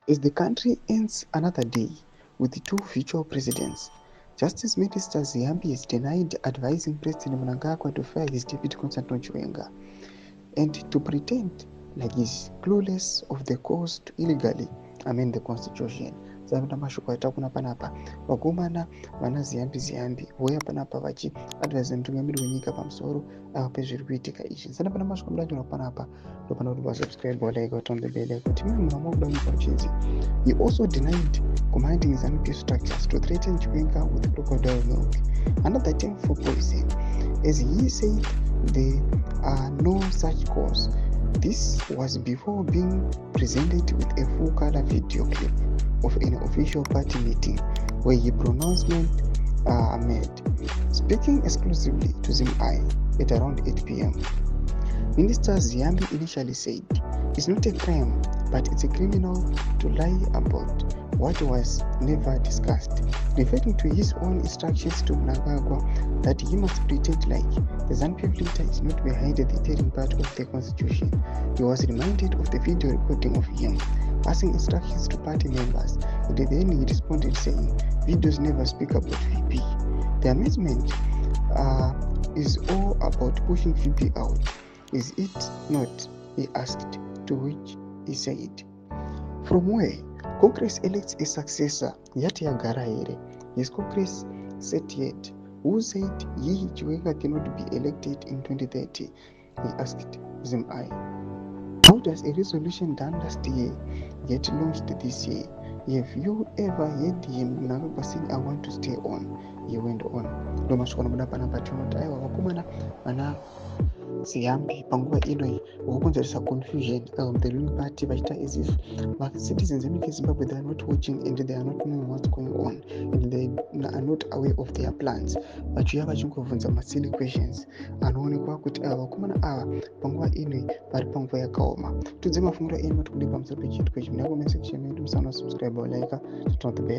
As the country ends another day with two future presidents, Justice Minister Ziyambi has denied advising President Mnangagwa to fire his deputy Constantine Chiwenga and to pretend like he's clueless of the course to illegally amend the constitution. Zapinda mashoko aita kuna panapa vakomana vana ziyambi vouya panapa vachiadvaisa mutungamiri wenyika pamusoro pezviri kuitika izvi. Saka pana mashoko mudanjira panapa ndopana kuti vasubscribe walike on the bell icon. Timwe munhu wamakuda kuchinzi he also denied commanding ZANU-PF structures to threaten Chiwenga with crocodile milk, another term for poison, as he said there are no such calls. This was before being presented with a full-color video clip of an official party meeting where his pronouncement made. Speaking exclusively to ZimEye at around 8 p.m., Minister Ziyambi initially said, "It's not a crime, but it's a criminal to lie about what was never discussed," referring to his own instructions to Mnangagwa that he must pretend like the ZANU-PF leader is not behind the tearing part of the constitution. He was reminded of the video recording of him passing instructions to party members, and then he responded saying, "Videos never speak about VP. The amendment is all about pushing VP out. Is it not?" he asked, to which he said, "From where Congress elects a successor, yet yagara here. Is Congress set yet? Who said he Chiwenga cannot be elected in 2030? he asked ZimEye. How does a resolution done last year get launched this year? Have you ever heard him Mnangagwa saying, "I want to stay on"? He went on. Ndo mashoko panapa tinoti aiwa vakomana vana Ziyambi panguva ino vokonzeresa confusion the ruling party vachiita as if citizens venyika yeZimbabwe they are not watching and they are not knowing what's going on and they are not aware of their plans, vachiuya vachingovhunza masilly questions anoonekwa kuti vakomana ava panguva ino vari panguva yakaoma. Tudze mafungiro enyu kuti kudii pamusoro pechiitiko ichi. Muna comment section medu musana subscribe like turn on the bell.